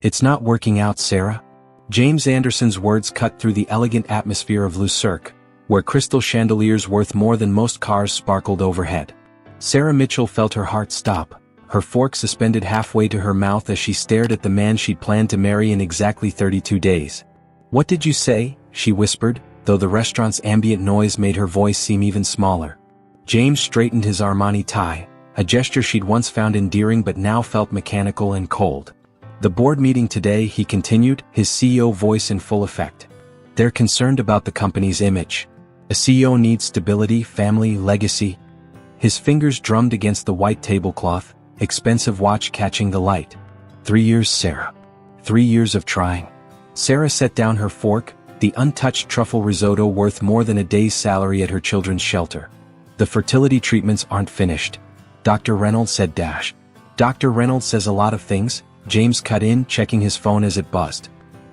It's not working out, Sarah. James Anderson's words cut through the elegant atmosphere of Le Cirque, where crystal chandeliers worth more than most cars sparkled overhead. Sarah Mitchell felt her heart stop, her fork suspended halfway to her mouth as she stared at the man she'd planned to marry in exactly 32 days. "What did you say?" she whispered, though the restaurant's ambient noise made her voice seem even smaller. James straightened his Armani tie, a gesture she'd once found endearing but now felt mechanical and cold. "The board meeting today," he continued, his CEO voice in full effect. "They're concerned about the company's image. A CEO needs stability, family, legacy." His fingers drummed against the white tablecloth, expensive watch catching the light. 3 years, Sarah. 3 years of trying. Sarah set down her fork, the untouched truffle risotto worth more than a day's salary at her children's shelter. "The fertility treatments aren't finished," Dr. Reynolds said. "Dr. Reynolds says a lot of things," James cut in, checking his phone as it buzzed.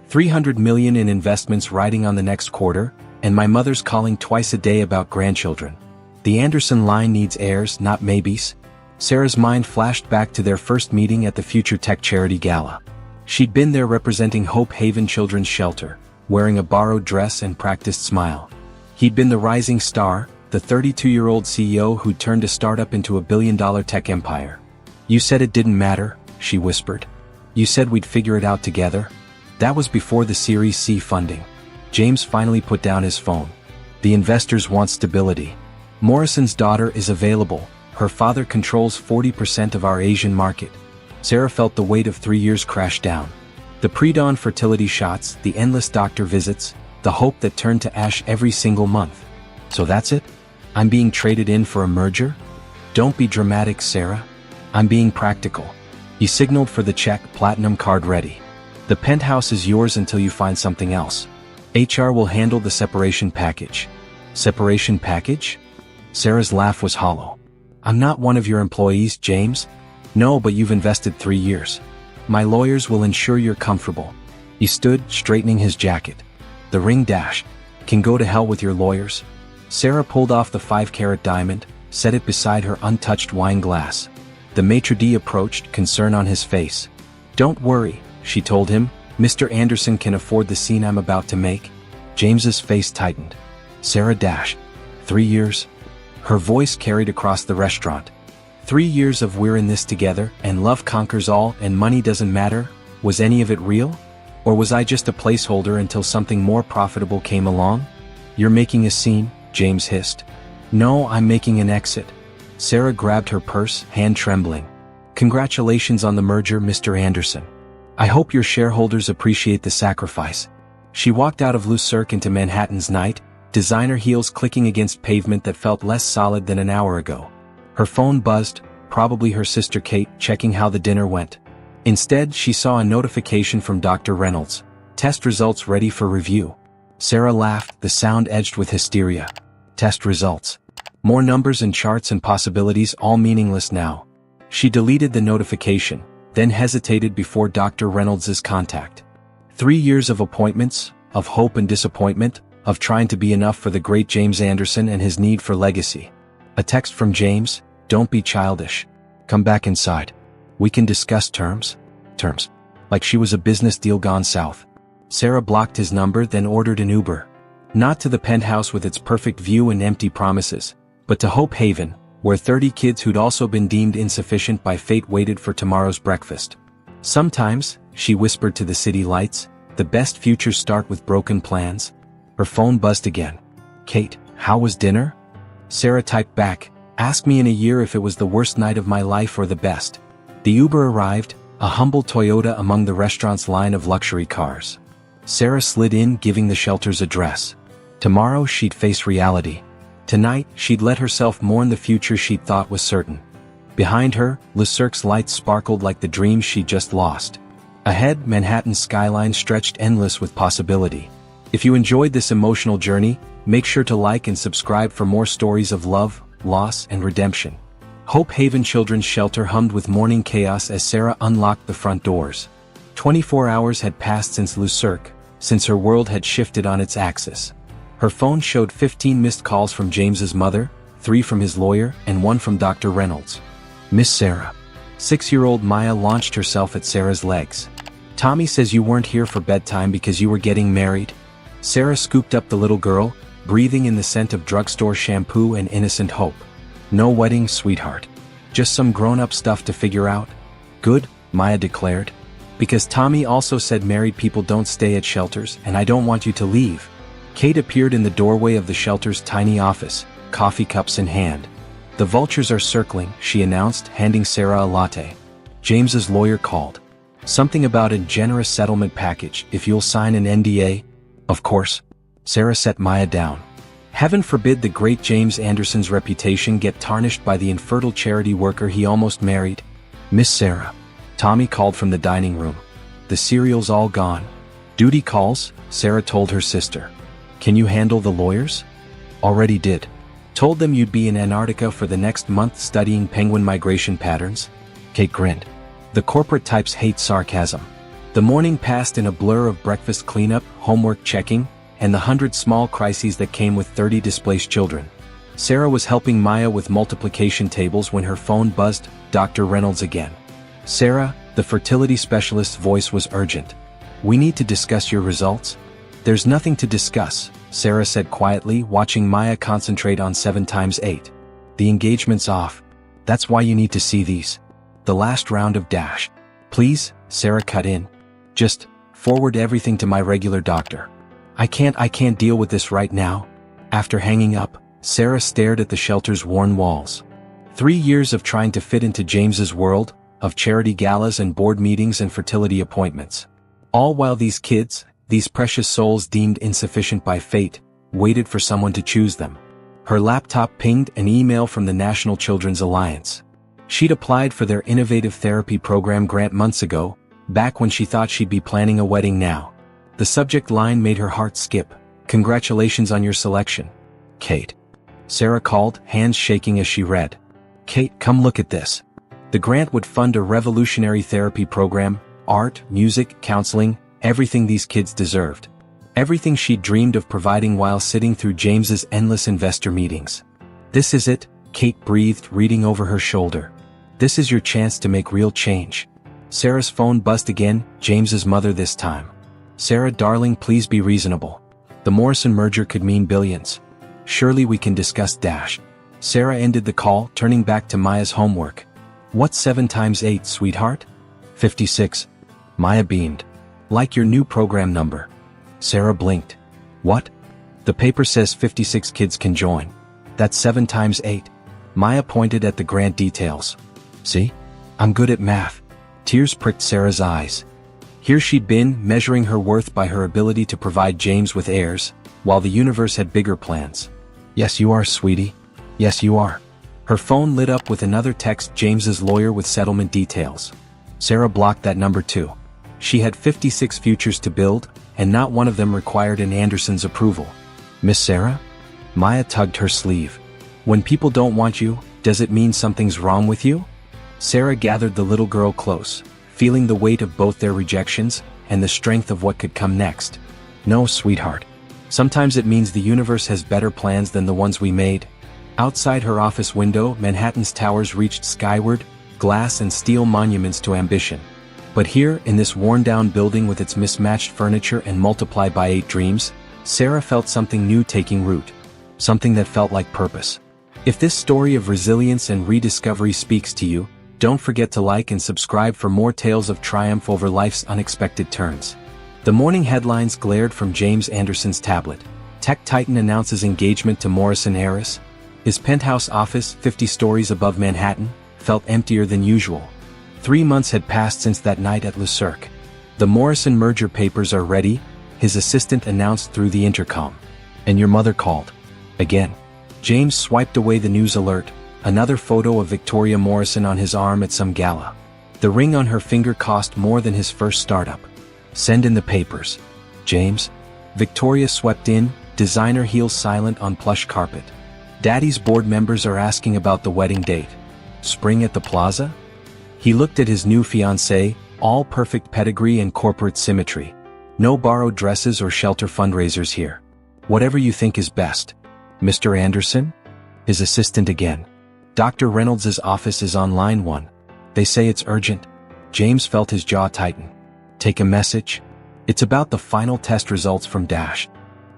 $300 million in investments riding on the next quarter, and my mother's calling twice a day about grandchildren. The Anderson line needs heirs, not maybes. Sarah's mind flashed back to their first meeting at the Future Tech Charity Gala. She'd been there representing Hope Haven Children's Shelter, wearing a borrowed dress and practiced smile. He'd been the rising star, the 32-year-old CEO who'd turned a startup into a billion-dollar tech empire. "You said it didn't matter," she whispered. "You said we'd figure it out together." That was before the Series C funding. James finally put down his phone. "The investors want stability. Morrison's daughter is available. Her father controls 40% of our Asian market." Sarah felt the weight of 3 years crash down. The pre-dawn fertility shots, the endless doctor visits, the hope that turned to ash every single month. "So that's it? I'm being traded in for a merger?" "Don't be dramatic, Sarah. I'm being practical." He signaled for the check, platinum card ready. "The penthouse is yours until you find something else. HR will handle the separation package." "Separation package?" Sarah's laugh was hollow. "I'm not one of your employees, James." "No, but you've invested 3 years. My lawyers will ensure you're comfortable." He stood, straightening his jacket. "The ring dash can go to hell with your lawyers." Sarah pulled off the 5-carat diamond, set it beside her untouched wine glass. The maitre d' approached, concern on his face. "Don't worry," she told him, "Mr. Anderson can afford the scene I'm about to make." James's face tightened. "Sarah 3 years?" Her voice carried across the restaurant. 3 years of we're in this together, and love conquers all, and money doesn't matter? Was any of it real? Or was I just a placeholder until something more profitable came along? "You're making a scene," James hissed. "No, I'm making an exit." Sarah grabbed her purse, hand trembling. "Congratulations on the merger, Mr. Anderson. I hope your shareholders appreciate the sacrifice." She walked out of Le Cirque into Manhattan's night, designer heels clicking against pavement that felt less solid than an hour ago. Her phone buzzed, probably her sister Kate, checking how the dinner went. Instead, she saw a notification from Dr. Reynolds. "Test results ready for review." Sarah laughed, the sound edged with hysteria. Test results. More numbers and charts and possibilities, all meaningless now. She deleted the notification, then hesitated before Dr. Reynolds's contact. 3 years of appointments, of hope and disappointment, of trying to be enough for the great James Anderson and his need for legacy. A text from James: "Don't be childish. Come back inside. We can discuss terms." Terms. Like she was a business deal gone south. Sarah blocked his number, then ordered an Uber. Not to the penthouse with its perfect view and empty promises, but to Hope Haven, where 30 kids who'd also been deemed insufficient by fate waited for tomorrow's breakfast. "Sometimes," she whispered to the city lights, "the best futures start with broken plans." Her phone buzzed again. "Kate, how was dinner?" Sarah typed back, "Ask me in a year if it was the worst night of my life or the best." The Uber arrived, a humble Toyota among the restaurant's line of luxury cars. Sarah slid in, giving the shelter's address. Tomorrow she'd face reality. Tonight, she'd let herself mourn the future she'd thought was certain. Behind her, Le Cirque's lights sparkled like the dreams she'd just lost. Ahead, Manhattan's skyline stretched endless with possibility. If you enjoyed this emotional journey, make sure to like and subscribe for more stories of love, loss, and redemption. Hope Haven Children's Shelter hummed with morning chaos as Sarah unlocked the front doors. 24 hours had passed since Le Cirque, since her world had shifted on its axis. Her phone showed 15 missed calls from James's mother, 3 from his lawyer, and 1 from Dr. Reynolds. "Miss Sarah." 6-year-old Maya launched herself at Sarah's legs. Tommy says you weren't here for bedtime because you were getting married. Sarah scooped up the little girl, breathing in the scent of drugstore shampoo and innocent hope. No wedding, sweetheart. Just some grown-up stuff to figure out. Good, Maya declared. Because Tommy also said married people don't stay at shelters and I don't want you to leave. Kate appeared in the doorway of the shelter's tiny office, coffee cups in hand. The vultures are circling, she announced, handing Sarah a latte. James's lawyer called. Something about a generous settlement package if you'll sign an NDA. Of course. Sarah set Maya down. Heaven forbid the great James Anderson's reputation get tarnished by the infertile charity worker he almost married. Miss Sarah. Tommy called from the dining room. The cereal's all gone. Duty calls, Sarah told her sister. Can you handle the lawyers? Already did. Told them you'd be in Antarctica for the next month studying penguin migration patterns. Kate grinned. The corporate types hate sarcasm. The morning passed in a blur of breakfast cleanup, homework checking, and the 100 small crises that came with 30 displaced children. Sarah was helping Maya with multiplication tables when her phone buzzed. Dr. Reynolds again. Sarah, the fertility specialist's voice was urgent. We need to discuss your results. There's nothing to discuss, Sarah said quietly, watching Maya concentrate on 7 times 8. The engagement's off. That's why you need to see these. The last round of dash. Please, Sarah cut in. Just forward everything to my regular doctor. I can't deal with this right now. After hanging up, Sarah stared at the shelter's worn walls. 3 years of trying to fit into James's world, of charity galas and board meetings and fertility appointments. All while these kids, these precious souls deemed insufficient by fate, waited for someone to choose them. Her laptop pinged an email from the National Children's Alliance. She'd applied for their innovative therapy program grant months ago, back when she thought she'd be planning a wedding now. The subject line made her heart skip. Congratulations on your selection. Kate. Sarah called, hands shaking as she read. Kate, come look at this. The grant would fund a revolutionary therapy program, art, music, counseling, everything these kids deserved. Everything she'd dreamed of providing while sitting through James's endless investor meetings. This is it, Kate breathed, reading over her shoulder. This is your chance to make real change. Sarah's phone buzzed again, James's mother this time. Sarah, darling, please be reasonable. The Morrison merger could mean billions. Surely we can discuss dash. Sarah ended the call, turning back to Maya's homework. What's 7 times 8, sweetheart? 56. Maya beamed. Like your new program number. Sarah blinked. What? The paper says 56 kids can join. That's 7 times 8. Maya pointed at the grant details. See? I'm good at math. Tears pricked Sarah's eyes. Here she'd been, measuring her worth by her ability to provide James with heirs, while the universe had bigger plans. Yes, you are, sweetie. Yes, you are. Her phone lit up with another text, James's lawyer with settlement details. Sarah blocked that number too. She had 56 futures to build, and not one of them required an Anderson's approval. Miss Sarah? Maya tugged her sleeve. When people don't want you, does it mean something's wrong with you? Sarah gathered the little girl close, feeling the weight of both their rejections and the strength of what could come next. No, sweetheart. Sometimes it means the universe has better plans than the ones we made. Outside her office window, Manhattan's towers reached skyward, glass and steel monuments to ambition. But here, in this worn-down building with its mismatched furniture and multiplied by 8 dreams, Sarah felt something new taking root. Something that felt like purpose. If this story of resilience and rediscovery speaks to you, don't forget to like and subscribe for more tales of triumph over life's unexpected turns. The morning headlines glared from James Anderson's tablet. Tech titan announces engagement to Morrison heiress. His penthouse office, 50 stories above Manhattan, felt emptier than usual. 3 months had passed since that night at Le Cirque. The Morrison merger papers are ready, his assistant announced through the intercom. And your mother called. Again. James swiped away the news alert, another photo of Victoria Morrison on his arm at some gala. The ring on her finger cost more than his first startup. Send in the papers. James. Victoria swept in, designer heels silent on plush carpet. Daddy's board members are asking about the wedding date. Spring at the plaza? He looked at his new fiancée, all perfect pedigree and corporate symmetry. No borrowed dresses or shelter fundraisers here. Whatever you think is best. Mr. Anderson? His assistant again. Dr. Reynolds' office is on line 1. They say it's urgent. James felt his jaw tighten. Take a message? It's about the final test results from Dash.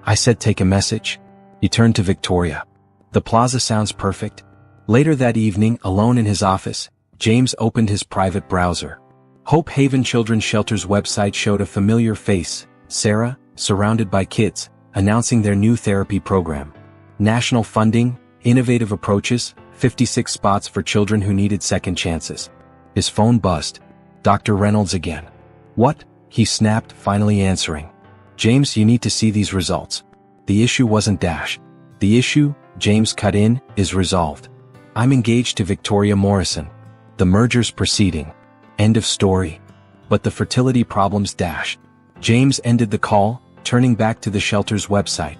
I said take a message. He turned to Victoria. The plaza sounds perfect. Later that evening, alone in his office, James opened his private browser. Hope Haven Children's Shelter's website showed a familiar face, Sarah, surrounded by kids, announcing their new therapy program. National funding, innovative approaches, 56 spots for children who needed second chances. His phone buzzed. Dr. Reynolds again. What? He snapped, finally answering. James, you need to see these results. The issue wasn't Dash. The issue, James cut in, is resolved. I'm engaged to Victoria Morrison. The merger's proceeding. End of story. But the fertility problem's Dash. James ended the call, turning back to the shelter's website.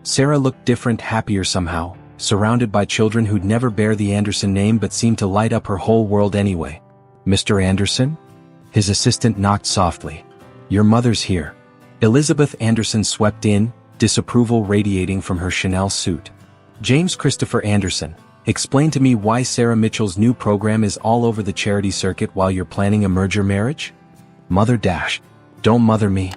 Sarah looked different, happier somehow, surrounded by children who'd never bear the Anderson name but seemed to light up her whole world anyway. Mr. Anderson? His assistant knocked softly. Your mother's here. Elizabeth Anderson swept in, disapproval radiating from her Chanel suit. James Christopher Anderson, explain to me why Sarah Mitchell's new program is all over the charity circuit while you're planning a merger marriage? Mother Dash. Don't mother me.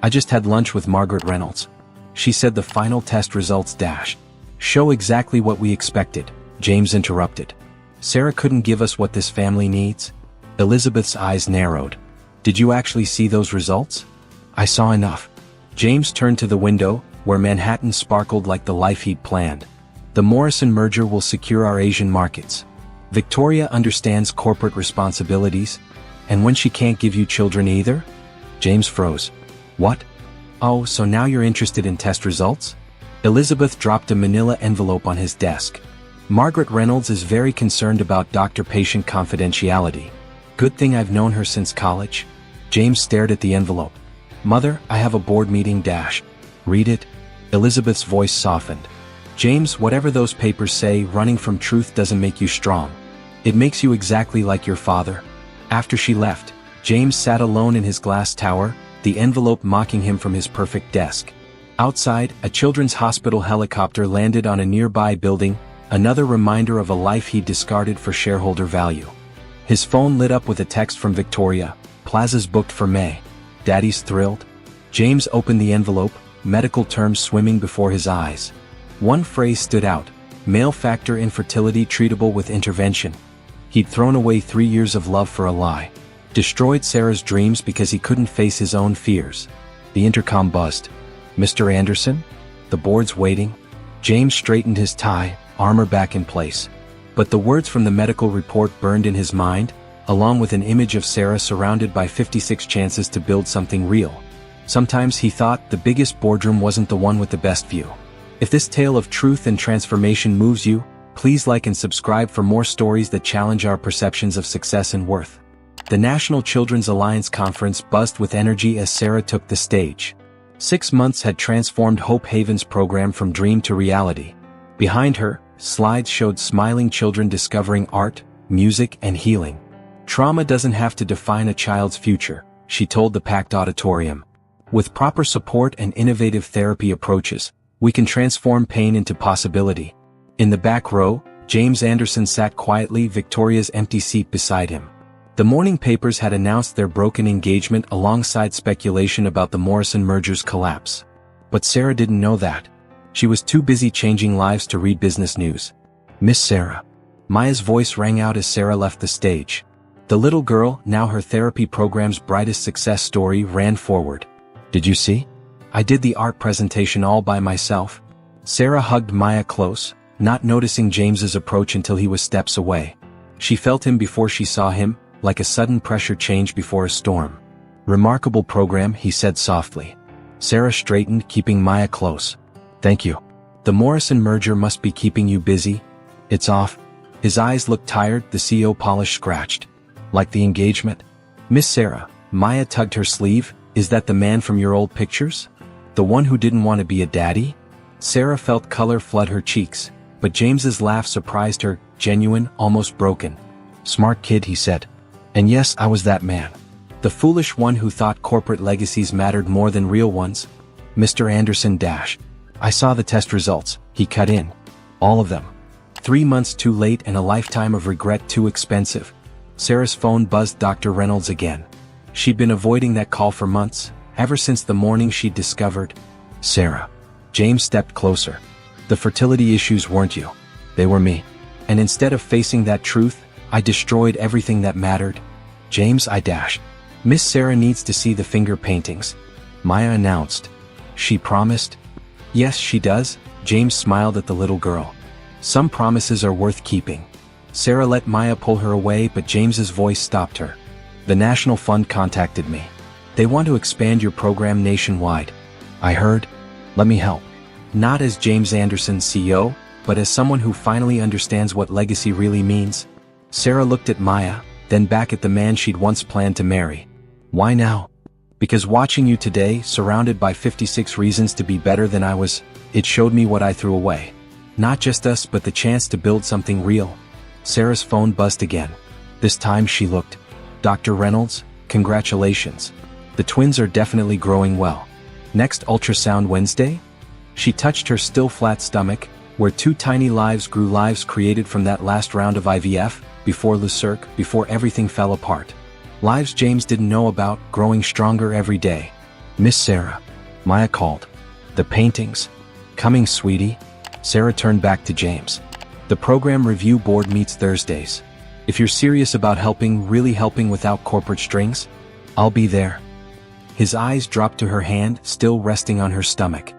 I just had lunch with Margaret Reynolds. She said the final test results Dash. Show exactly what we expected, James interrupted. Sarah couldn't give us what this family needs? Elizabeth's eyes narrowed. Did you actually see those results? I saw enough. James turned to the window, where Manhattan sparkled like the life he'd planned. The Morrison merger will secure our Asian markets. Victoria understands corporate responsibilities, and when she can't give you children either? James froze. What? Oh, so now you're interested in test results? Elizabeth dropped a manila envelope on his desk. Margaret Reynolds is very concerned about doctor-patient confidentiality. Good thing I've known her since college. James stared at the envelope. Mother, I have a board meeting Dash. Read it? Elizabeth's voice softened. James, whatever those papers say, running from truth doesn't make you strong. It makes you exactly like your father. After she left, James sat alone in his glass tower, the envelope mocking him from his perfect desk. Outside, a children's hospital helicopter landed on a nearby building, another reminder of a life he'd discarded for shareholder value. His phone lit up with a text from Victoria. Plaza's booked for May. Daddy's thrilled. James opened the envelope, medical terms swimming before his eyes. One phrase stood out. Male factor infertility treatable with intervention. He'd thrown away 3 years of love for a lie. Destroyed Sarah's dreams because he couldn't face his own fears. The intercom buzzed. Mr. Anderson? The board's waiting. James straightened his tie, armor back in place. But the words from the medical report burned in his mind, along with an image of Sarah surrounded by 56 chances to build something real. Sometimes he thought the biggest boardroom wasn't the one with the best view. If this tale of truth and transformation moves you, please like and subscribe for more stories that challenge our perceptions of success and worth. The National Children's Alliance Conference buzzed with energy as Sarah took the stage. 6 months had transformed Hope Haven's program from dream to reality. Behind her, slides showed smiling children discovering art, music, and healing. Trauma doesn't have to define a child's future, she told the packed auditorium. With proper support and innovative therapy approaches, we can transform pain into possibility. In the back row, James Anderson sat quietly, Victoria's empty seat beside him. The morning papers had announced their broken engagement alongside speculation about the Morrison merger's collapse. But Sarah didn't know that. She was too busy changing lives to read business news. Miss Sarah. Maya's voice rang out as Sarah left the stage. The little girl, now her therapy program's brightest success story, ran forward. Did you see? I did the art presentation all by myself. Sarah hugged Maya close, not noticing James's approach until he was steps away. She felt him before she saw him, like a sudden pressure change before a storm. Remarkable program, he said softly. Sarah straightened, keeping Maya close. Thank you. The Morrison merger must be keeping you busy. It's off. His eyes looked tired, the CEO polish scratched. Like the engagement? Miss Sarah, Maya tugged her sleeve, is that the man from your old pictures? The one who didn't want to be a daddy? Sarah felt color flood her cheeks, but James's laugh surprised her, genuine, almost broken. Smart kid, he said. And yes, I was that man. The foolish one who thought corporate legacies mattered more than real ones. Mr. Anderson dash. I saw the test results, he cut in. All of them. 3 months too late and a lifetime of regret too expensive. Sarah's phone buzzed. Dr. Reynolds again. She'd been avoiding that call for months, ever since the morning she'd discovered Sarah. James stepped closer. The fertility issues weren't you. They were me. And instead of facing that truth, I destroyed everything that mattered. James, I dashed. Miss Sarah needs to see the finger paintings, Maya announced. She promised? Yes, she does. James smiled at the little girl. Some promises are worth keeping. Sarah let Maya pull her away, but James's voice stopped her. The National Fund contacted me. They want to expand your program nationwide. I heard. Let me help. Not as James Anderson's CEO, but as someone who finally understands what legacy really means. Sarah looked at Maya, then back at the man she'd once planned to marry. Why now? Because watching you today, surrounded by 56 reasons to be better than I was, it showed me what I threw away. Not just us, but the chance to build something real. Sarah's phone buzzed again. This time she looked. Dr. Reynolds, congratulations. The twins are definitely growing well. Next ultrasound Wednesday? She touched her still flat stomach, where 2 tiny lives grew, lives created from that last round of IVF, before Lucirc, before everything fell apart. Lives James didn't know about, growing stronger every day. Miss Sarah. Maya called. The paintings. Coming, sweetie. Sarah turned back to James. The program review board meets Thursdays. If you're serious about helping, really helping without corporate strings, I'll be there. His eyes dropped to her hand, still resting on her stomach.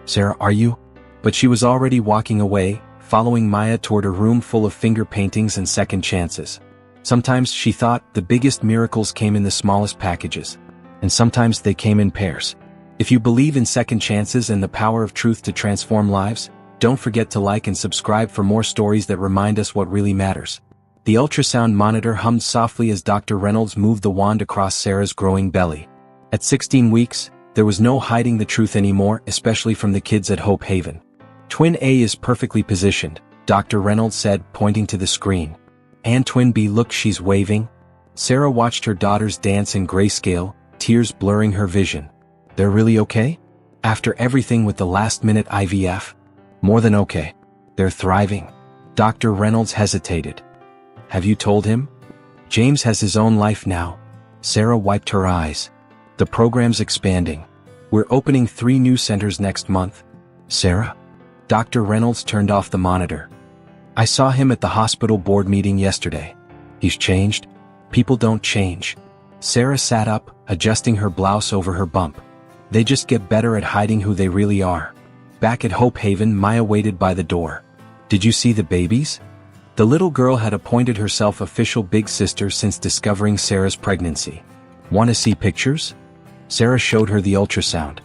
Sarah, are you? But she was already walking away, following Maya toward a room full of finger paintings and second chances. Sometimes, she thought, the biggest miracles came in the smallest packages. And sometimes they came in pairs. If you believe in second chances and the power of truth to transform lives, don't forget to like and subscribe for more stories that remind us what really matters. The ultrasound monitor hummed softly as Dr. Reynolds moved the wand across Sarah's growing belly. At 16 weeks, there was no hiding the truth anymore, especially from the kids at Hope Haven. Twin A is perfectly positioned, Dr. Reynolds said, pointing to the screen. And Twin B, look, she's waving. Sarah watched her daughters dance in grayscale, tears blurring her vision. They're really okay? After everything with the last-minute IVF? More than okay. They're thriving. Dr. Reynolds hesitated. Have you told him? James has his own life now. Sarah wiped her eyes. The program's expanding. We're opening 3 new centers next month. Sarah? Dr. Reynolds turned off the monitor. I saw him at the hospital board meeting yesterday. He's changed? People don't change. Sarah sat up, adjusting her blouse over her bump. They just get better at hiding who they really are. Back at Hope Haven, Maya waited by the door. Did you see the babies? The little girl had appointed herself official big sister since discovering Sarah's pregnancy. Want to see pictures? Sarah showed her the ultrasound.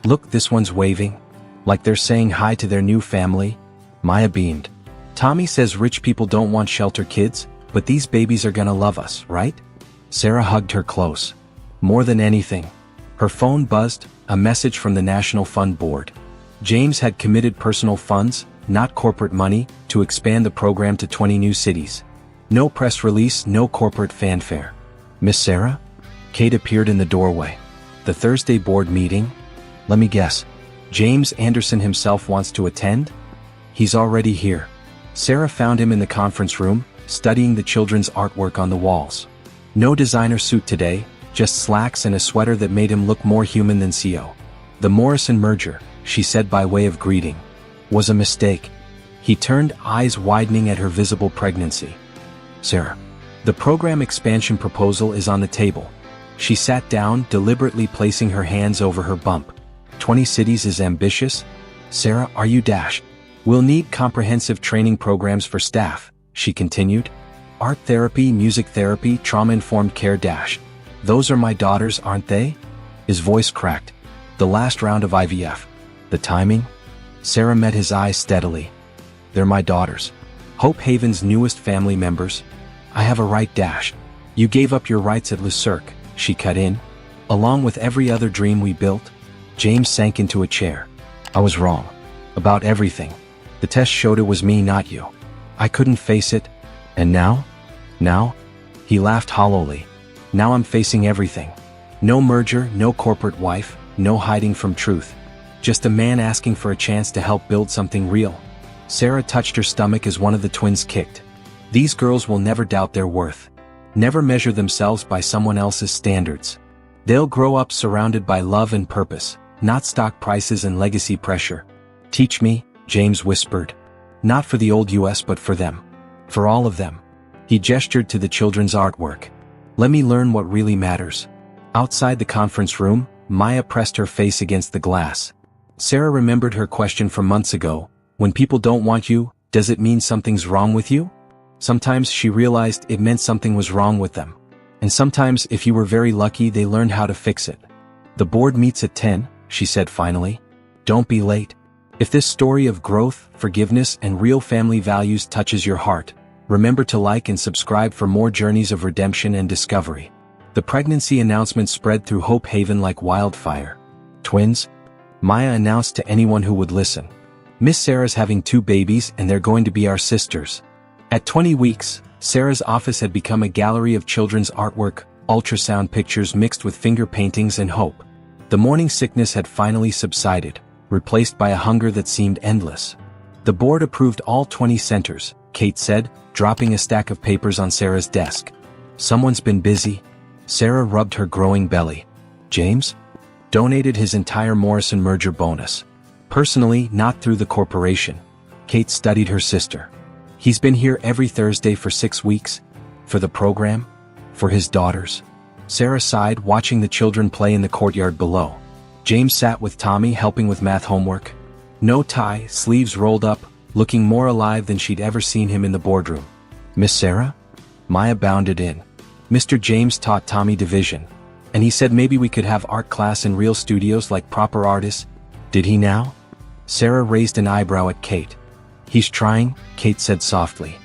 Look, this one's waving. Like they're saying hi to their new family. Maya beamed. Tommy says rich people don't want shelter kids, but these babies are gonna love us, right? Sarah hugged her close. More than anything. Her phone buzzed, a message from the National Fund Board. James had committed personal funds, not corporate money, to expand the program to 20 new cities. No press release, no corporate fanfare. Miss Sarah? Kate appeared in the doorway. The Thursday board meeting? Let me guess. James Anderson himself wants to attend? He's already here. Sarah found him in the conference room, studying the children's artwork on the walls. No designer suit today, just slacks and a sweater that made him look more human than CEO. The Morrison merger, she said by way of greeting, was a mistake. He turned, eyes widening at her visible pregnancy. Sarah. The program expansion proposal is on the table. She sat down, deliberately placing her hands over her bump. 20 cities is ambitious? Sarah, are you dashed? We'll need comprehensive training programs for staff, she continued. Art therapy, music therapy, trauma-informed care dash. Those are my daughters, aren't they? His voice cracked. The last round of IVF. The timing? Sarah met his eyes steadily. They're my daughters. Hope Haven's newest family members. I have a right dash. You gave up your rights at Lucirc, she cut in. Along with every other dream we built. James sank into a chair. I was wrong. About everything. The test showed it was me, not you. I couldn't face it. And now? Now? He laughed hollowly. Now I'm facing everything. No merger, no corporate wife, no hiding from truth. Just a man asking for a chance to help build something real. Sarah touched her stomach as one of the twins kicked. These girls will never doubt their worth. never measure themselves by someone else's standards. They'll grow up surrounded by love and purpose, not stock prices and legacy pressure. Teach me, James whispered. Not for the old US but for them. For all of them. He gestured to the children's artwork. Let me learn what really matters. Outside the conference room, Maya pressed her face against the glass. Sarah remembered her question from months ago. When people don't want you, does it mean something's wrong with you? Sometimes she realized it meant something was wrong with them. And sometimes if you were very lucky they learned how to fix it. The board meets at 10, she said finally. Don't be late. If this story of growth, forgiveness and real family values touches your heart, remember to like and subscribe for more journeys of redemption and discovery. The pregnancy announcement spread through Hope Haven like wildfire. Twins? Maya announced to anyone who would listen. Miss Sarah's having 2 babies and they're going to be our sisters. At 20 weeks, Sarah's office had become a gallery of children's artwork, ultrasound pictures mixed with finger paintings and hope. The morning sickness had finally subsided, replaced by a hunger that seemed endless. The board approved all 20 centers, Kate said, dropping a stack of papers on Sarah's desk. Someone's been busy. Sarah rubbed her growing belly. James? Donated his entire Morrison merger bonus. Personally, not through the corporation. Kate studied her sister. He's been here every Thursday for 6 weeks. For the program? For his daughters? Sarah sighed, watching the children play in the courtyard below. James sat with Tommy, helping with math homework. No tie, sleeves rolled up, looking more alive than she'd ever seen him in the boardroom. Miss Sarah? Maya bounded in. Mr. James taught Tommy division. And he said maybe we could have art class in real studios like proper artists. Did he now? Sarah raised an eyebrow at Kate. He's trying, Kate said softly.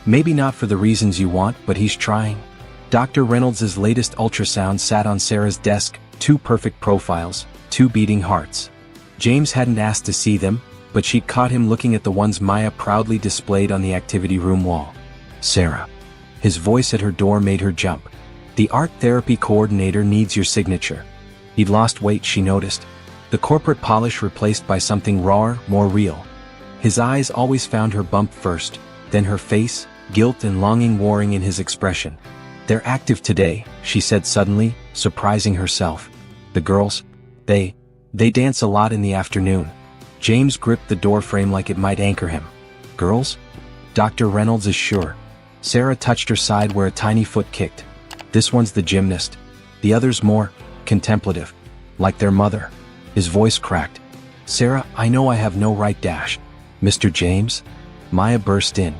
Maybe not for the reasons you want, but he's trying. Dr. Reynolds' latest ultrasound sat on Sarah's desk, 2 perfect profiles, 2 beating hearts. James hadn't asked to see them, but she'd caught him looking at the ones Maya proudly displayed on the activity room wall. Sarah. His voice at her door made her jump. The art therapy coordinator needs your signature. He'd lost weight, she noticed. The corporate polish replaced by something rawer, more real. His eyes always found her bump first, then her face, guilt and longing warring in his expression. They're active today, she said suddenly, surprising herself. The girls? They dance a lot in the afternoon. James gripped the doorframe like it might anchor him. Girls? Dr. Reynolds is sure. Sarah touched her side where a tiny foot kicked. This one's the gymnast. The other's more contemplative. Like their mother. His voice cracked. Sarah, I know I have no right dash. Mr. James? Maya burst in.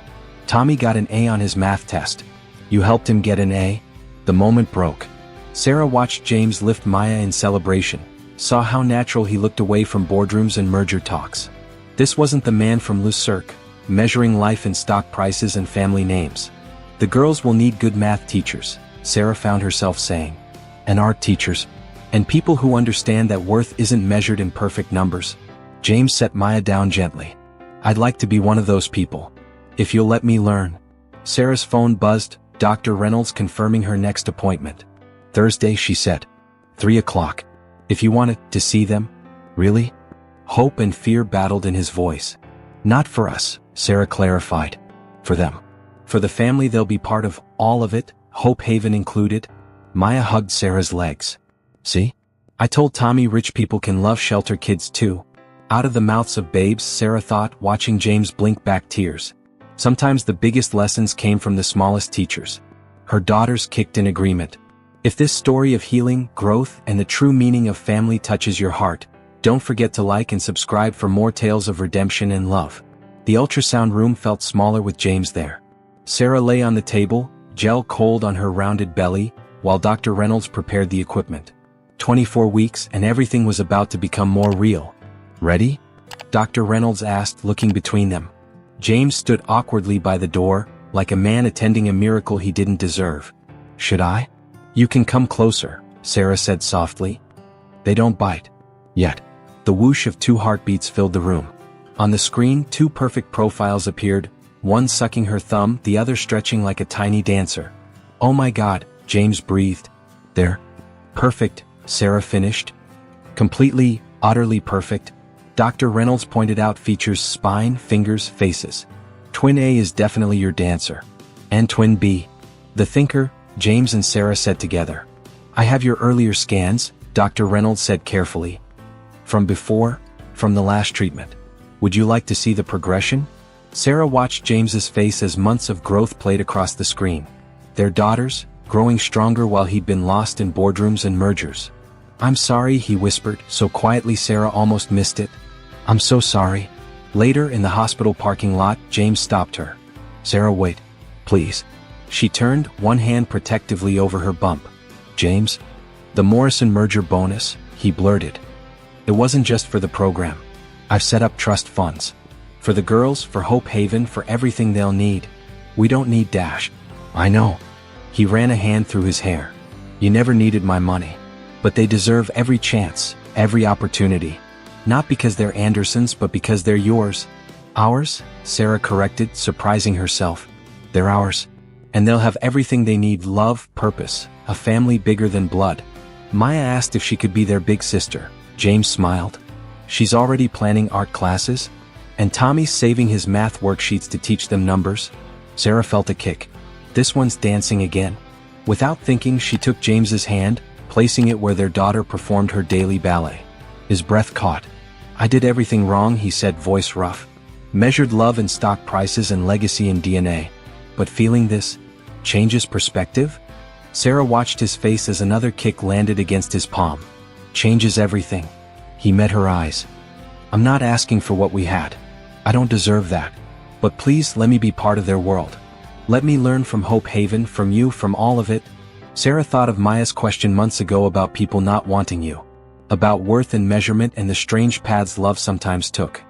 Tommy got an A on his math test. You helped him get an A? The moment broke. Sarah watched James lift Maya in celebration, saw how natural he looked away from boardrooms and merger talks. This wasn't the man from Lucerk, measuring life in stock prices and family names. The girls will need good math teachers, Sarah found herself saying. And art teachers. And people who understand that worth isn't measured in perfect numbers. James set Maya down gently. I'd like to be one of those people. If you'll let me learn. Sarah's phone buzzed, Dr. Reynolds confirming her next appointment. Thursday, she said. 3 o'clock. If you wanted to see them? Really? Hope and fear battled in his voice. Not for us, Sarah clarified. For them. For the family they'll be part of, all of it, Hope Haven included. Maya hugged Sarah's legs. See? I told Tommy rich people can love shelter kids too. Out of the mouths of babes, Sarah thought, watching James blink back tears. Sometimes the biggest lessons came from the smallest teachers. Her daughters kicked in agreement. If this story of healing, growth, and the true meaning of family touches your heart, don't forget to like and subscribe for more tales of redemption and love. The ultrasound room felt smaller with James there. Sarah lay on the table, gel cold on her rounded belly, while Dr. Reynolds prepared the equipment. 24 weeks and everything was about to become more real. Ready? Dr. Reynolds asked, looking between them. James stood awkwardly by the door, like a man attending a miracle he didn't deserve. Should I? You can come closer, Sarah said softly. They don't bite. Yet. The whoosh of 2 heartbeats filled the room. On the screen, 2 perfect profiles appeared, one sucking her thumb, the other stretching like a tiny dancer. Oh my God, James breathed. They're perfect, Sarah finished. Completely, utterly perfect. Dr. Reynolds pointed out features spine, fingers, faces. Twin A is definitely your dancer. And twin B. The thinker, James and Sarah said together. I have your earlier scans, Dr. Reynolds said carefully. From before? From the last treatment. Would you like to see the progression? Sarah watched James's face as months of growth played across the screen. Their daughters, growing stronger while he'd been lost in boardrooms and mergers. I'm sorry, he whispered, so quietly Sarah almost missed it. I'm so sorry. Later in the hospital parking lot, James stopped her. Sarah, wait. Please. She turned, one hand protectively over her bump. James? The Morrison merger bonus, he blurted. It wasn't just for the program. I've set up trust funds. For the girls, for Hope Haven, for everything they'll need. We don't need Dash. I know. He ran a hand through his hair. You never needed my money. But they deserve every chance, every opportunity. Not because they're Andersons, but because they're yours. Ours? Sarah corrected, surprising herself. They're ours. And they'll have everything they need: love, purpose, a family bigger than blood. Maya asked if she could be their big sister. James smiled. She's already planning art classes? And Tommy's saving his math worksheets to teach them numbers? Sarah felt a kick. This one's dancing again. Without thinking, she took James's hand, placing it where their daughter performed her daily ballet. His breath caught. I did everything wrong, he said, voice rough. Measured love in stock prices and legacy in DNA. But feeling this changes perspective? Sarah watched his face as another kick landed against his palm. Changes everything. He met her eyes. I'm not asking for what we had. I don't deserve that. But please let me be part of their world. Let me learn from Hope Haven, from you, from all of it. Sarah thought of Maya's question months ago about people not wanting you. About worth and measurement and the strange paths love sometimes took.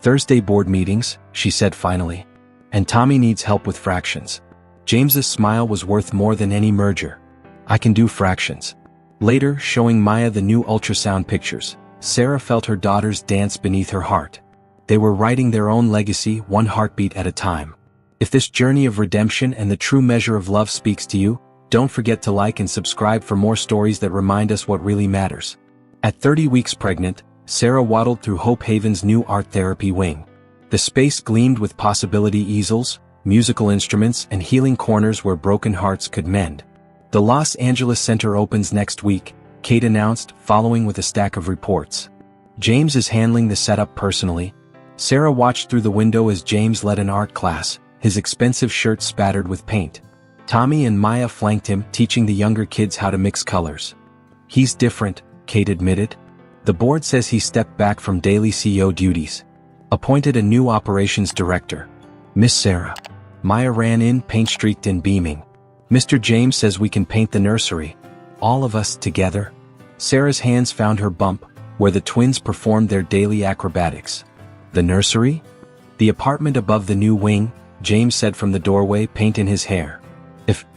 Thursday board meetings, she said finally. And Tommy needs help with fractions. James's smile was worth more than any merger. I can do fractions. Later, showing Maya the new ultrasound pictures, Sarah felt her daughters dance beneath her heart. They were writing their own legacy, one heartbeat at a time. If this journey of redemption and the true measure of love speaks to you, don't forget to like and subscribe for more stories that remind us what really matters. At 30 weeks pregnant, Sarah waddled through Hope Haven's new art therapy wing. The space gleamed with possibility easels, musical instruments, and healing corners where broken hearts could mend. The Los Angeles Center opens next week, Kate announced, following with a stack of reports. James is handling the setup personally. Sarah watched through the window as James led an art class, his expensive shirt spattered with paint. Tommy and Maya flanked him, teaching the younger kids how to mix colors. He's different, Kate admitted. The board says he stepped back from daily CEO duties. Appointed a new operations director. Miss Sarah. Maya ran in, paint-streaked and beaming. Mr. James says we can paint the nursery. All of us together. Sarah's hands found her bump, where the twins performed their daily acrobatics. The nursery? The apartment above the new wing, James said from the doorway, paint in his hair.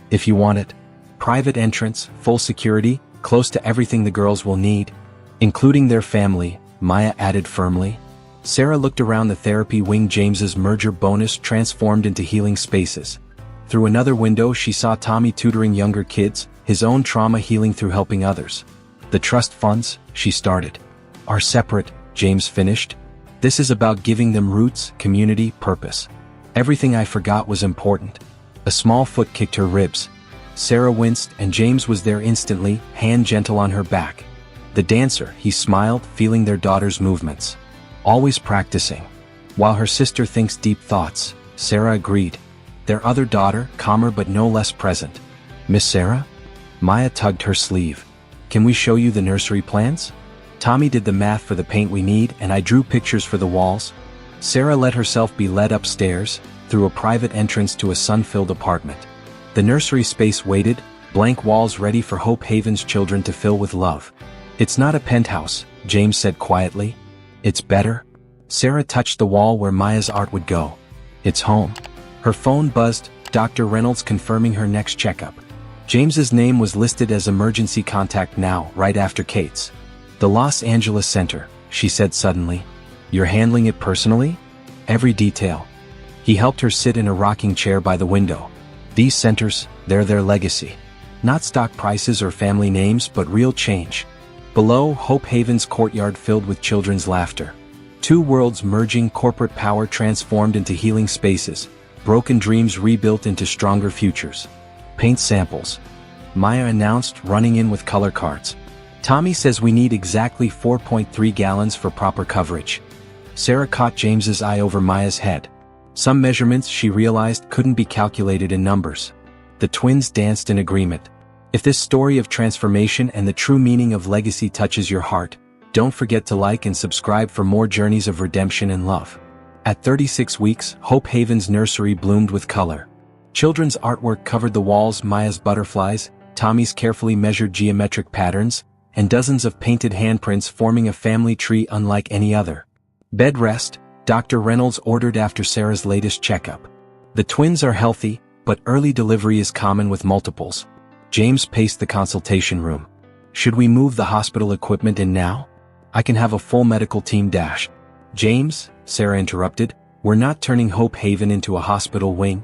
If you want it. Private entrance, full security, close to everything the girls will need. Including their family, Maya added firmly. Sarah looked around the therapy wing. James's merger bonus transformed into healing spaces. Through another window she saw Tommy tutoring younger kids, his own trauma healing through helping others. The trust funds, she started, are separate, James finished. This is about giving them roots, community, purpose. Everything I forgot was important. A small foot kicked her ribs. Sarah winced, and James was there instantly, hand gentle on her back. The dancer, he smiled, feeling their daughter's movements. Always practicing. While her sister thinks deep thoughts, Sarah agreed. Their other daughter, calmer but no less present. Miss Sarah? Maya tugged her sleeve. Can we show you the nursery plans? Tommy did the math for the paint we need, and I drew pictures for the walls. Sarah let herself be led upstairs, through a private entrance to a sun-filled apartment. The nursery space waited, blank walls ready for Hope Haven's children to fill with love. It's not a penthouse, James said quietly. It's better. Sarah touched the wall where Maya's art would go. It's home. Her phone buzzed, Dr. Reynolds confirming her next checkup. James's name was listed as emergency contact now, right after Kate's. The Los Angeles Center, she said suddenly. You're handling it personally? Every detail. He helped her sit in a rocking chair by the window. These centers, they're their legacy. Not stock prices or family names, but real change. Below, Hope Haven's courtyard filled with children's laughter. Two worlds merging, corporate power transformed into healing spaces, broken dreams rebuilt into stronger futures. Paint samples. Maya announced, running in with color cards. Tommy says we need exactly 4.3 gallons for proper coverage. Sarah caught James's eye over Maya's head. Some measurements she realized couldn't be calculated in numbers. The twins danced in agreement. If this story of transformation and the true meaning of legacy touches your heart, don't forget to like and subscribe for more journeys of redemption and love. At 36 weeks, Hope Haven's nursery bloomed with color. Children's artwork covered the walls, Maya's butterflies, Tommy's carefully measured geometric patterns, and dozens of painted handprints forming a family tree unlike any other. Bed rest, Dr. Reynolds ordered after Sarah's latest checkup. The twins are healthy, but early delivery is common with multiples. James paced the consultation room. Should we move the hospital equipment in now? I can have a full medical team dash. James, Sarah interrupted, we're not turning Hope Haven into a hospital wing.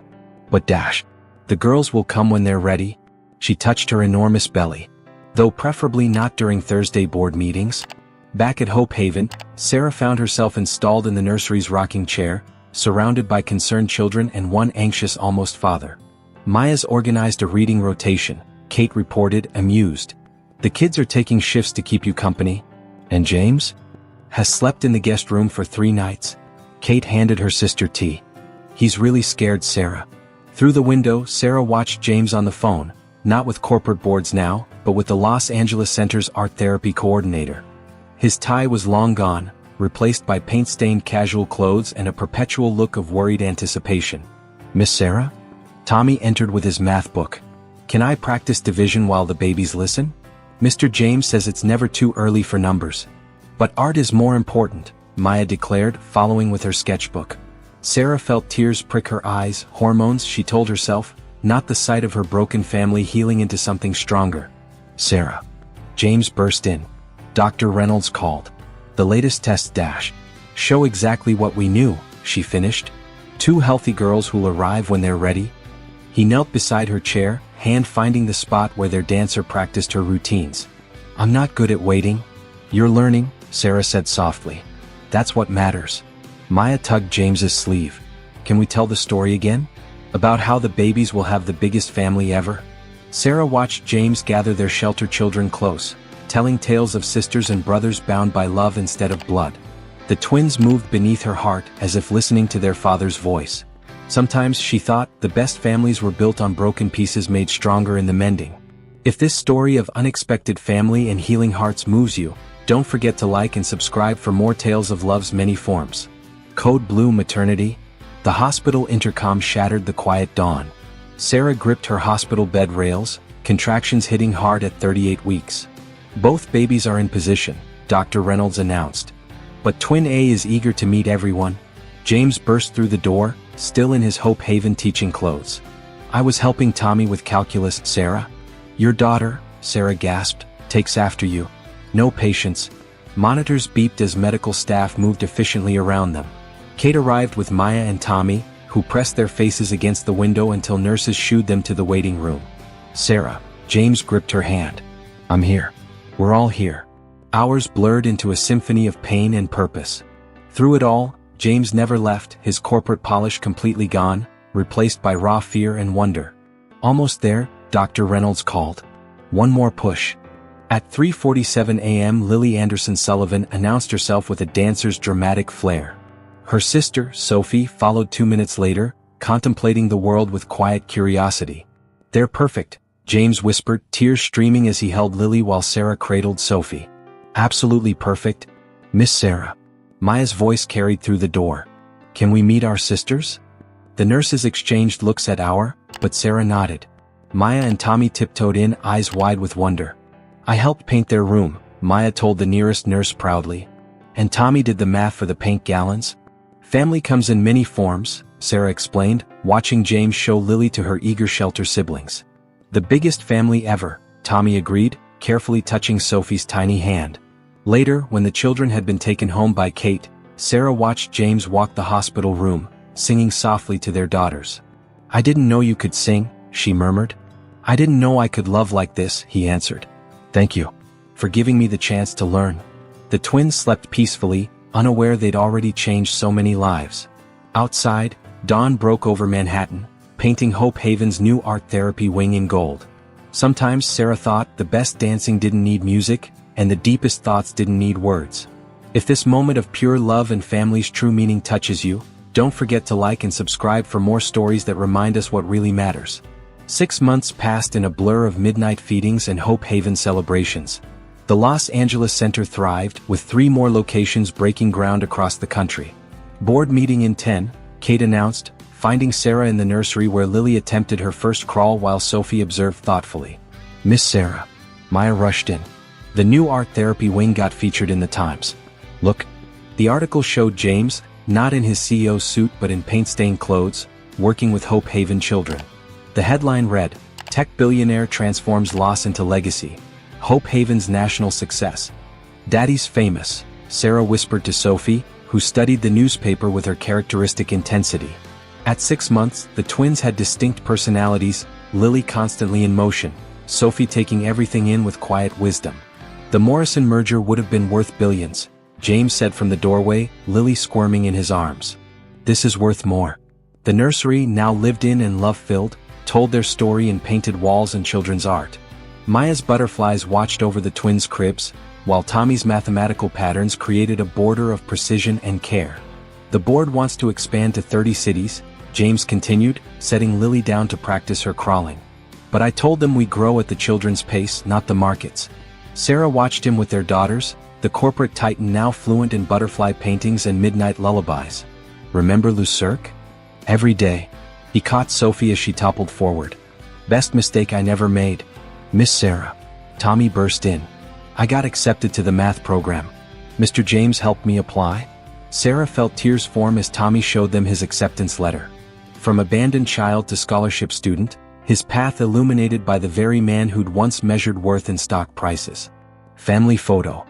But dash. The girls will come when they're ready. She touched her enormous belly. Though preferably not during Thursday board meetings. Back at Hope Haven, Sarah found herself installed in the nursery's rocking chair, surrounded by concerned children and one anxious almost father. Maya's organized a reading rotation, Kate reported, amused. The kids are taking shifts to keep you company. And James? Has slept in the guest room for 3 nights. Kate handed her sister tea. He's really scared, Sarah. Through the window, Sarah watched James on the phone, not with corporate boards now, but with the Los Angeles Center's art therapy coordinator. His tie was long gone, replaced by paint-stained casual clothes and a perpetual look of worried anticipation. Miss Sarah? Tommy entered with his math book. Can I practice division while the babies listen? Mr. James says it's never too early for numbers. But art is more important, Maya declared, following with her sketchbook. Sarah felt tears prick her eyes, hormones, she told herself, not the sight of her broken family healing into something stronger. Sarah. James burst in. Dr. Reynolds called. The latest test dash. Show exactly what we knew, she finished. 2 healthy girls who'll arrive when they're ready. He knelt beside her chair, hand finding the spot where their dancer practiced her routines. I'm not good at waiting. You're learning, Sarah said softly. That's what matters. Maya tugged James's sleeve. Can we tell the story again? About how the babies will have the biggest family ever? Sarah watched James gather their shelter children close, telling tales of sisters and brothers bound by love instead of blood. The twins moved beneath her heart as if listening to their father's voice. Sometimes, she thought, the best families were built on broken pieces made stronger in the mending. If this story of unexpected family and healing hearts moves you, don't forget to like and subscribe for more tales of love's many forms. Code Blue Maternity. The hospital intercom shattered the quiet dawn. Sarah gripped her hospital bed rails, contractions hitting hard at 38 weeks. Both babies are in position, Dr. Reynolds announced. But Twin A is eager to meet everyone. James burst through the door, still in his Hope Haven teaching clothes. I was helping Tommy with calculus, Sarah. Your daughter, Sarah gasped, takes after you. No patience. Monitors beeped as medical staff moved efficiently around them. Kate arrived with Maya and Tommy, who pressed their faces against the window until nurses shooed them to the waiting room. Sarah. James gripped her hand. I'm here. We're all here. Hours blurred into a symphony of pain and purpose. Through it all, James never left, his corporate polish completely gone, replaced by raw fear and wonder. Almost there, Dr. Reynolds called. One more push. At 3:47 a.m. Lily Anderson Sullivan announced herself with a dancer's dramatic flair. Her sister, Sophie, followed 2 minutes later, contemplating the world with quiet curiosity. They're perfect, James whispered, tears streaming as he held Lily while Sarah cradled Sophie. Absolutely perfect. Miss Sarah. Maya's voice carried through the door. Can we meet our sisters? The nurses exchanged looks at Hour, but Sarah nodded. Maya and Tommy tiptoed in, eyes wide with wonder. I helped paint their room, Maya told the nearest nurse proudly. And Tommy did the math for the paint gallons. Family comes in many forms, Sarah explained, watching James show Lily to her eager shelter siblings. The biggest family ever, Tommy agreed, carefully touching Sophie's tiny hand. Later, when the children had been taken home by Kate, Sarah watched James walk the hospital room, singing softly to their daughters. I didn't know you could sing, she murmured. I didn't know I could love like this, he answered. Thank you for giving me the chance to learn. The twins slept peacefully, unaware they'd already changed so many lives. Outside, dawn broke over Manhattan, painting Hope Haven's new art therapy wing in gold. Sometimes Sarah thought the best dancing didn't need music, and the deepest thoughts didn't need words. If this moment of pure love and family's true meaning touches you, don't forget to like and subscribe for more stories that remind us what really matters. 6 months passed in a blur of midnight feedings and Hope Haven celebrations. The Los Angeles Center thrived, with 3 more locations breaking ground across the country. Board meeting in 10, Kate announced, finding Sarah in the nursery where Lily attempted her first crawl while Sophie observed thoughtfully. "Miss Sarah." Maya rushed in. The new art therapy wing got featured in the Times. "Look." The article showed James, not in his CEO suit but in paint-stained clothes, working with Hope Haven children. The headline read, "Tech Billionaire Transforms Loss into Legacy. Hope Haven's National Success." "Daddy's famous," Sarah whispered to Sophie, who studied the newspaper with her characteristic intensity. At 6 months, the twins had distinct personalities, Lily constantly in motion, Sophie taking everything in with quiet wisdom. The Morrison merger would have been worth billions, James said from the doorway, Lily squirming in his arms. "This is worth more." The nursery, now lived in and love-filled, told their story in painted walls and children's art. Maya's butterflies watched over the twins' cribs, while Tommy's mathematical patterns created a border of precision and care. "The board wants to expand to 30 cities, James continued, setting Lily down to practice her crawling. "But I told them we grow at the children's pace, not the market's." Sarah watched him with their daughters, the corporate titan now fluent in butterfly paintings and midnight lullabies. "Remember Lucerque?" "Every day." He caught Sophie as she toppled forward. "Best mistake I never made." "Miss Sarah." Tommy burst in. "I got accepted to the math program. Mr. James helped me apply." Sarah felt tears form as Tommy showed them his acceptance letter. From abandoned child to scholarship student, his path illuminated by the very man who'd once measured worth in stock prices. "Family photo."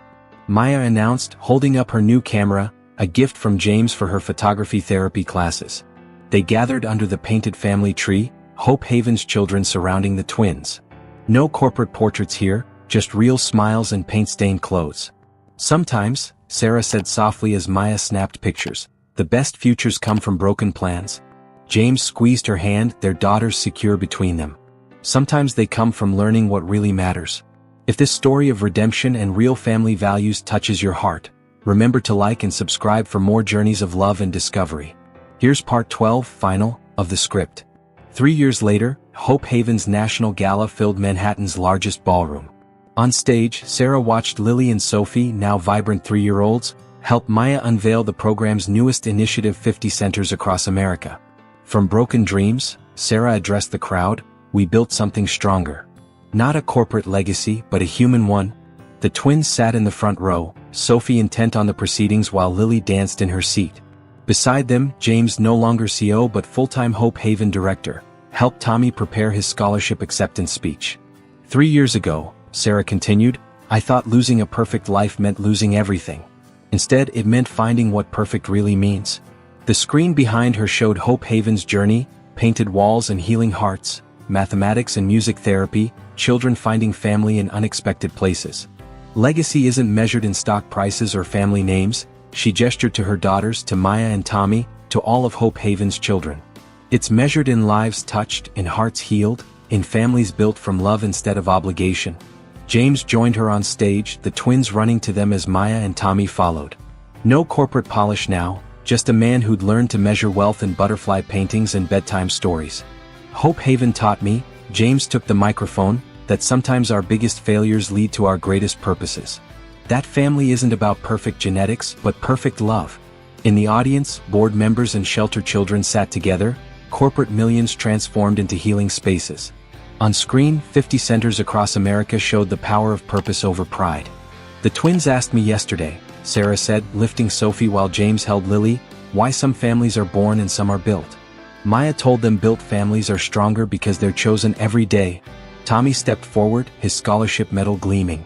Maya announced, holding up her new camera, a gift from James for her photography therapy classes. They gathered under the painted family tree, Hope Haven's children surrounding the twins. No corporate portraits here, just real smiles and paint-stained clothes. "Sometimes," Sarah said softly as Maya snapped pictures, "the best futures come from broken plans." James squeezed her hand, their daughters secure between them. "Sometimes they come from learning what really matters." If this story of redemption and real family values touches your heart, remember to like and subscribe for more journeys of love and discovery. Here's part 12, final, of the script. 3 years later, Hope Haven's National Gala filled Manhattan's largest ballroom. On stage, Sarah watched Lily and Sophie, now vibrant 3-year-olds, help Maya unveil the program's newest initiative, 50 centers across America. From broken dreams, Sarah addressed the crowd, "We built something stronger. Not a corporate legacy, but a human one." The twins sat in the front row, Sophie intent on the proceedings while Lily danced in her seat. Beside them, James, no longer CEO but full-time Hope Haven director, helped Tommy prepare his scholarship acceptance speech. 3 years ago, Sarah continued, "I thought losing a perfect life meant losing everything. Instead, it meant finding what perfect really means." The screen behind her showed Hope Haven's journey, painted walls and healing hearts, mathematics and music therapy, children finding family in unexpected places. Legacy isn't measured in stock prices or family names, she gestured to her daughters, to Maya and Tommy, to all of Hope Haven's children. It's measured in lives touched, in hearts healed, in families built from love instead of obligation. James joined her on stage, the twins running to them as Maya and Tommy followed. No corporate polish now, just a man who'd learned to measure wealth in butterfly paintings and bedtime stories. "Hope Haven taught me," James took the microphone, "that sometimes our biggest failures lead to our greatest purposes. That family isn't about perfect genetics, but perfect love." In the audience, board members and shelter children sat together, corporate millions transformed into healing spaces. On screen, 50 centers across America showed the power of purpose over pride. "The twins asked me yesterday," Sarah said, lifting Sophie while James held Lily, "why some families are born and some are built. Maya told them built families are stronger because they're chosen every day." Tommy stepped forward, his scholarship medal gleaming.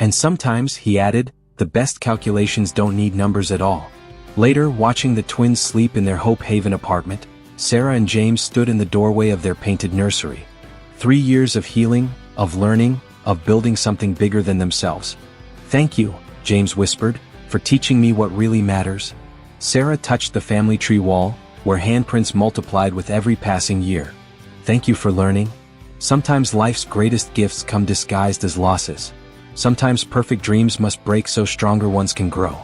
"And sometimes," he added, "the best calculations don't need numbers at all." Later, watching the twins sleep in their Hope Haven apartment, Sarah and James stood in the doorway of their painted nursery. 3 years of healing, of learning, of building something bigger than themselves. "Thank you," James whispered, "for teaching me what really matters." Sarah touched the family tree wall, where handprints multiplied with every passing year. Thank you for learning. Sometimes life's greatest gifts come disguised as losses. Sometimes perfect dreams must break so stronger ones can grow.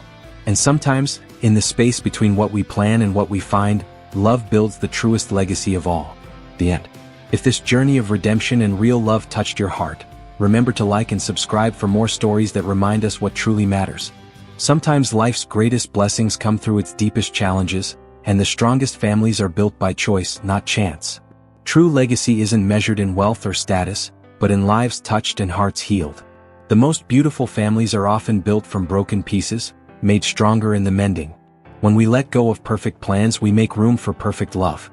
And sometimes, in the space between what we plan and what we find, love builds the truest legacy of all. The end. If this journey of redemption and real love touched your heart, remember to like and subscribe for more stories that remind us what truly matters. Sometimes life's greatest blessings come through its deepest challenges, and the strongest families are built by choice, not chance. True legacy isn't measured in wealth or status, but in lives touched and hearts healed. The most beautiful families are often built from broken pieces, made stronger in the mending. When we let go of perfect plans, we make room for perfect love.